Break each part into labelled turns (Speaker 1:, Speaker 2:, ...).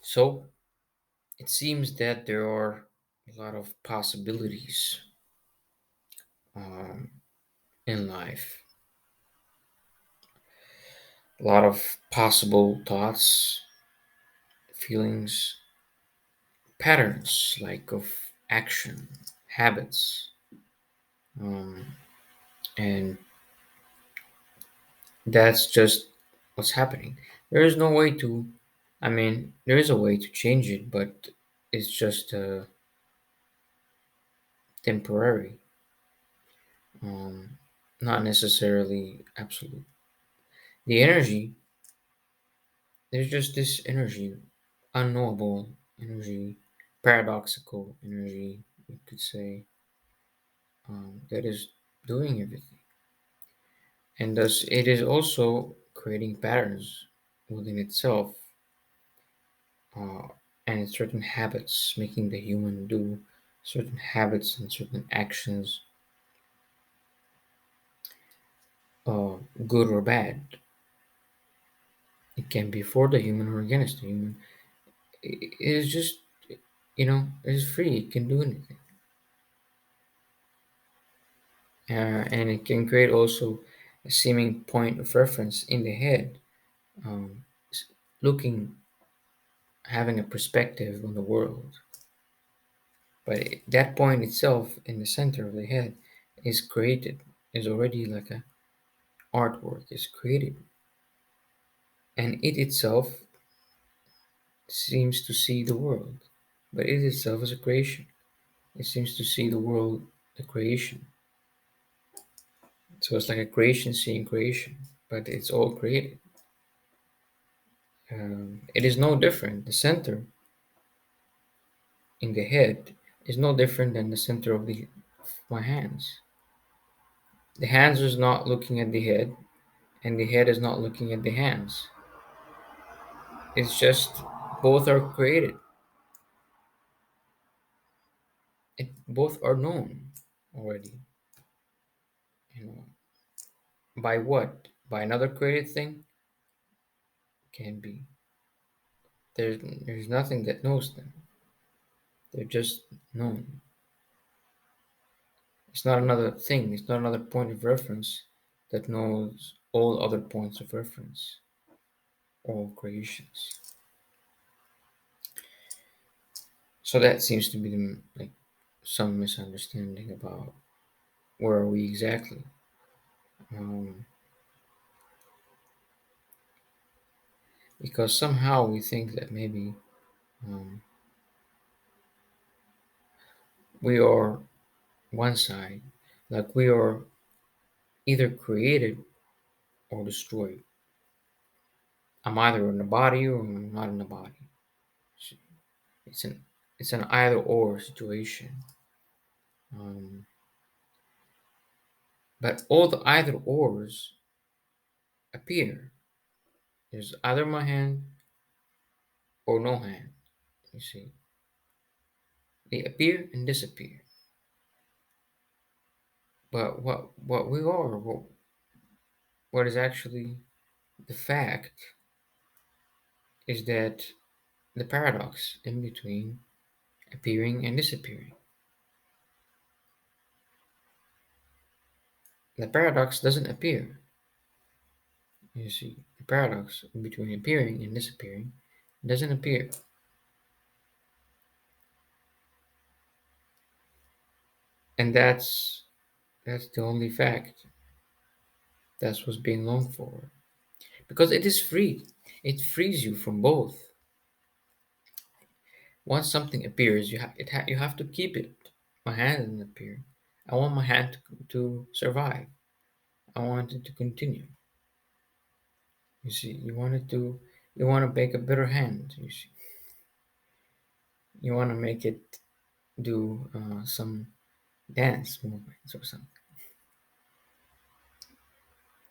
Speaker 1: So it seems that there are a lot of possibilities um, in life, a lot of possible thoughts, feelings, patterns like of action, habits, um, and that's just what's happening. There is no way to, I mean, there is a way to change it, but it's just temporary, um, not necessarily absolute. The energy, there's just this energy, unknowable energy, paradoxical energy, you could say, that is doing everything. And thus, it is also creating patterns within itself uh, and certain habits, making the human do certain habits and certain actions, uh, good or bad. It can be for the human or against the human. It is just, it is free. It can do anything. And it can create also a seeming point of reference in the head, um, looking, having a perspective on the world. But that point itself in the center of the head is created, is already like a artwork, is created. And it itself seems to see the world. But it itself is a creation. It seems to see the world, the creation. So it's like a creation seeing creation, but it's all created. It is no different. The center in the head is no different than the center of my hands. The hands is not looking at the head, and the head is not looking at the hands. It's just both are created. Both are known already. You know, by what? By another created thing? Can be. There's nothing that knows them. They're just known. It's not another thing. It's not another point of reference that knows all other points of reference, all creations. So that seems to be like some misunderstanding about where are we exactly. Um, because somehow we think that maybe um, we are one side, like we are either created or destroyed. I'm either in the body or I'm not in the body. It's an it's an either or situation. Um, but all the either ors appear. There's either my hand or no hand. You see, they appear and disappear. But what we are, what is actually the fact is that the paradox in between appearing and disappearing. The paradox doesn't appear. You see, the paradox in between appearing and disappearing doesn't appear. And that's the only fact. That's what's being longed for. Because it is free. It frees you from both. Once something appears, you have to keep it. My hand doesn't appear. I want my hand to survive. I want it to continue. You see, you want to make a better hand. You see, you want to make it do some dance movements or something.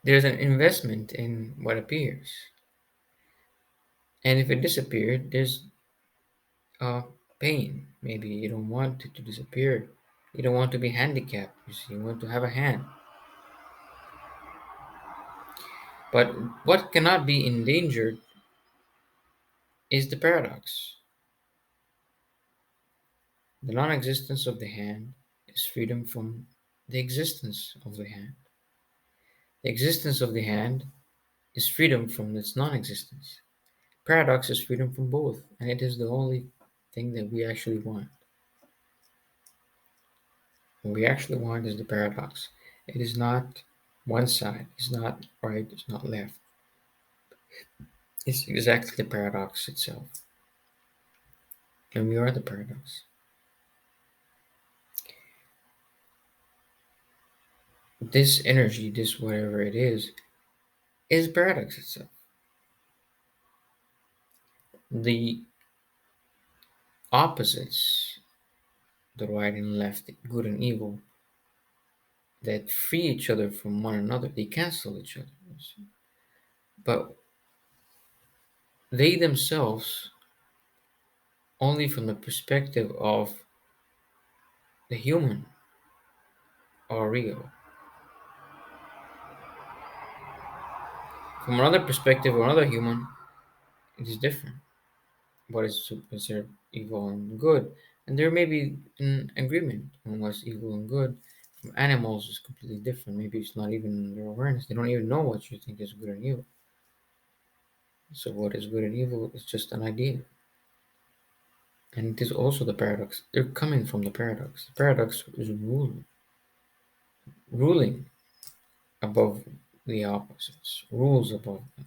Speaker 1: There's an investment in what appears, and if it disappeared, there's pain. Maybe you don't want it to disappear. You don't want to be handicapped. You see, you want to have a hand. But what cannot be endangered is the paradox. The non existence of the hand is freedom from the existence of the hand. The existence of the hand is freedom from its non existence. Paradox is freedom from both, and it is the only thing that we actually want. What we actually want is the paradox. It is not one side, it's not right, it's not left. It's exactly the paradox itself. And we are the paradox. This energy, this whatever it is paradox itself. The opposites, the right and left, good and evil, that free each other from one another, they cancel each other. But they themselves, only from the perspective of the human, are real. From another perspective or another human, it is different. What is considered evil and good, and there may be an agreement on what's evil and good. From animals, is completely different. Maybe it's not even their awareness; they don't even know what you think is good and evil. So, what is good and evil is just an idea, and it is also the paradox. They're coming from the paradox. The paradox is ruling above the opposites, rules above them.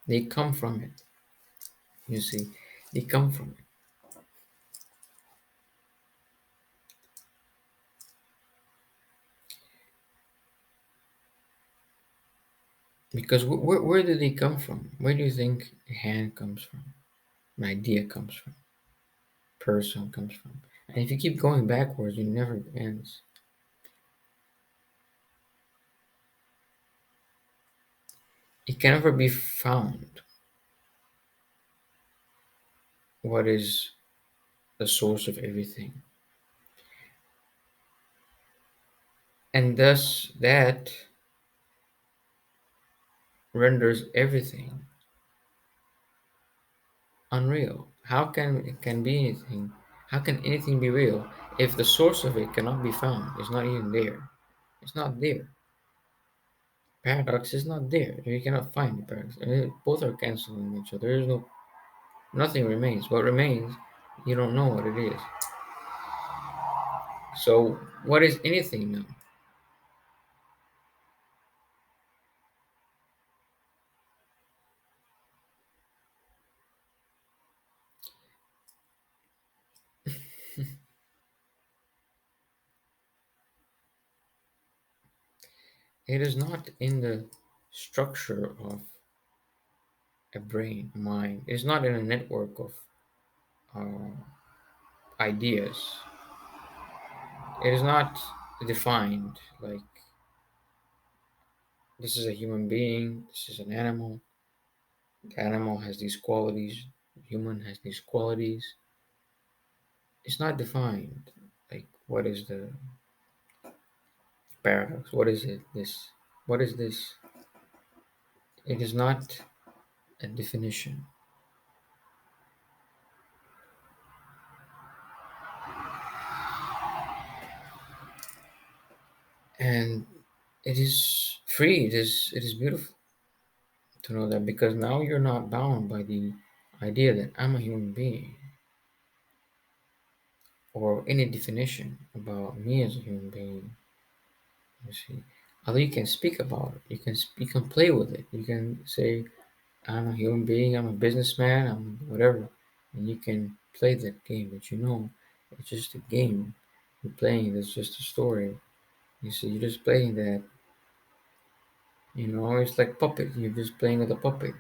Speaker 1: They come from it. You see, they come from it. Because where do they come from? Where do you think a hand comes from? An idea comes from? Person comes from? And if you keep going backwards, it never ends. It can never be found what is the source of everything. And thus, that renders everything unreal. How can it can be anything? How can anything be real if the source of it cannot be found? It's not even there. It's not there. Paradox is not there. You cannot find the paradox. I mean, both are canceling each other. There is no nothing remains. What remains, you don't know what it is. So what is anything now? It is not in the structure of a brain, a mind. It is not in a network of uh, ideas. It is not defined like this is a human being, this is an animal. The animal has these qualities, the human has these qualities. It's not defined. Like what is the paradox? What is it? This what is this? It is not a definition. And it is free, it is beautiful to know that because now you're not bound by the idea that I'm a human being or any definition about me as a human being. You see, although you can speak about it, you can play with it. You can say I'm a human being, I'm a businessman, I'm whatever, and you can play that game. But you know, it's just a game. You're playing. It's just a story. You see, you're just playing that. You know, it's like puppet. You're just playing with a puppet.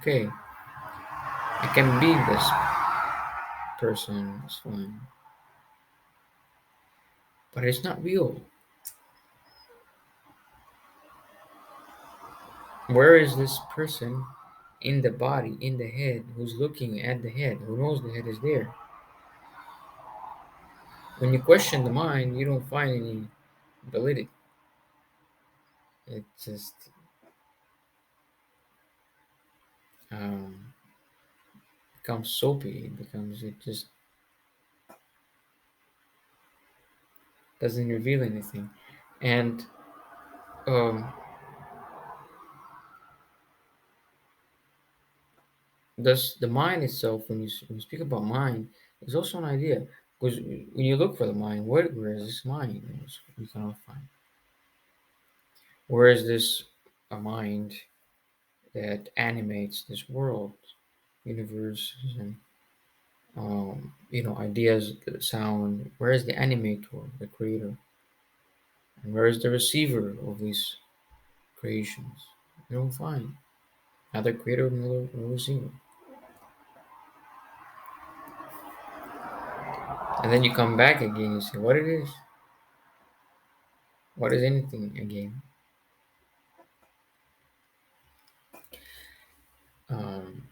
Speaker 1: Okay, I can be this person. It's fine, but it's not real. Where is this person in the body, in the head, who's looking at the head, who knows the head is there? When you question the mind, you don't find any validity. It just um, becomes soapy. It just doesn't reveal anything. And um, thus, the mind itself, when you speak about mind, is also an idea. Because when you look for the mind, where is this mind? You cannot find. Where is this a mind that animates this world, universe, and ideas, the sound? Where is the animator, the creator, and where is the receiver of these creations? You don't find neither creator nor receiver. And then you come back again. You say, what it is? What is anything again? Um,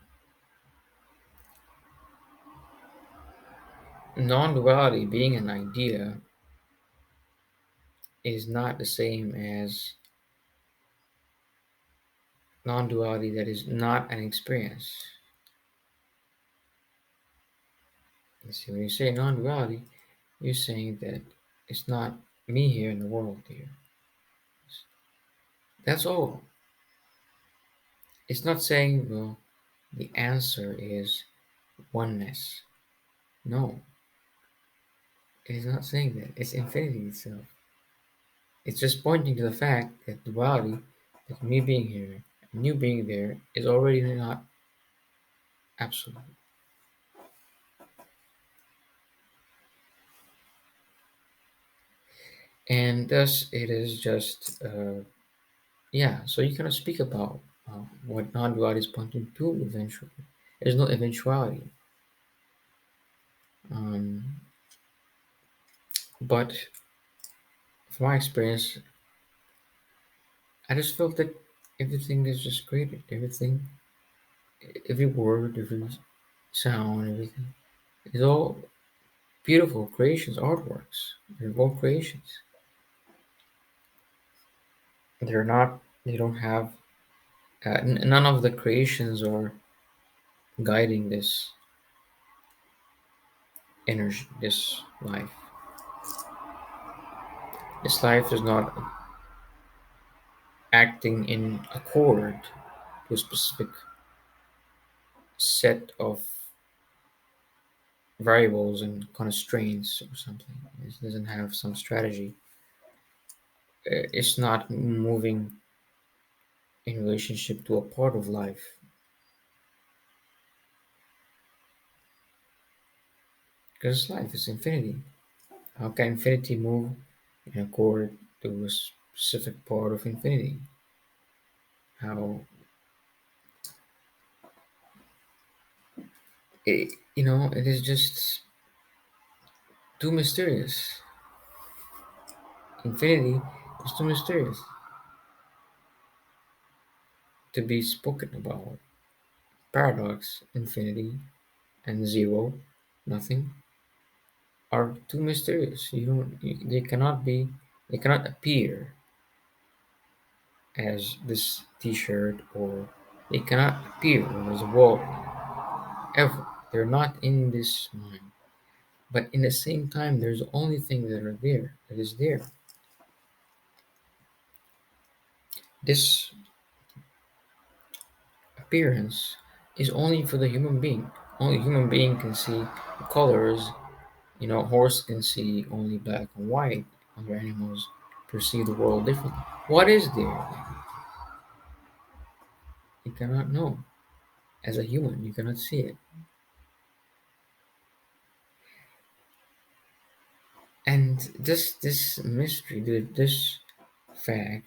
Speaker 1: Non-duality, being an idea, is not the same as non-duality that is not an experience. You see, when you say non-duality, you're saying that it's not me here in the world here. That's all. It's not saying, well, the answer is oneness. No, it is not saying that. It's infinity itself. It's just pointing to the fact that duality, that me being here and you being there, is already not absolute. And thus, it is just, yeah, so you cannot speak about what non duality is pointing to eventually. There's no eventuality. Um, but from my experience, I just felt that everything is just created. Everything, every word, every sound, everything is all beautiful creations, artworks. They're all creations. They're not, they don't have, none of the creations are guiding this energy, this life. This life is not acting in accord to a specific set of variables and constraints or something. It doesn't have some strategy. It's not moving in relationship to a part of life because life is infinity. How can infinity move in accord to a specific part of infinity? How it is just too mysterious. Infinity is too mysterious to be spoken about. Paradox, infinity, and zero, nothing, are too mysterious. They cannot be, they cannot appear as this T-shirt, or they cannot appear as a wall ever. They're not in this mind. But in the same time, there's the only thing that are there, that is there. This appearance is only for the human being. Only human being can see the colors. Horse can see only black and white. Other animals perceive the world differently. What is there? You cannot know. As a human, you cannot see it. And this mystery, this fact,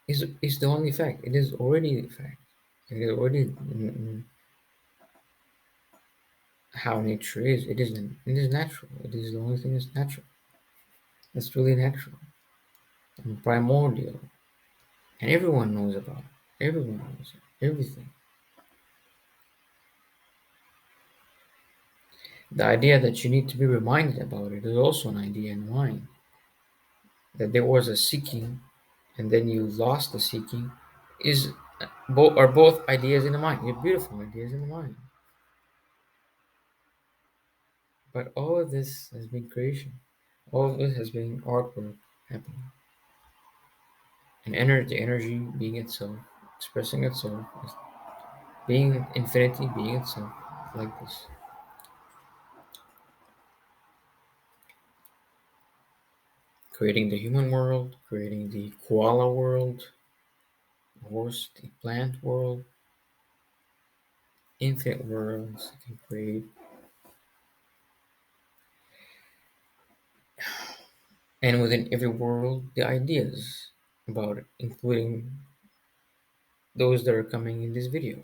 Speaker 1: is the only fact. It is already a fact. It is already how nature is. It is natural. It is the only thing that's natural. It's truly natural and primordial. And everyone knows about it. Everyone knows it. Everything. The idea that you need to be reminded about it is also an idea in the mind. That there was a seeking and then you lost the seeking is Both are both ideas in the mind. They're beautiful ideas in the mind. But all of this has been creation. All of this has been artwork happening. And energy, the energy being itself, expressing itself, being infinity, being itself, like this. Creating the human world, creating the koala world, the horse, the plant world, infinite worlds it can create. And within every world, the ideas about it, including those that are coming in this video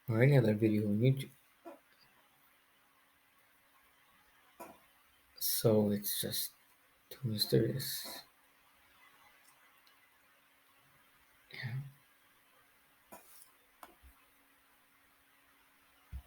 Speaker 1: or any other video on YouTube. So it's just too mysterious.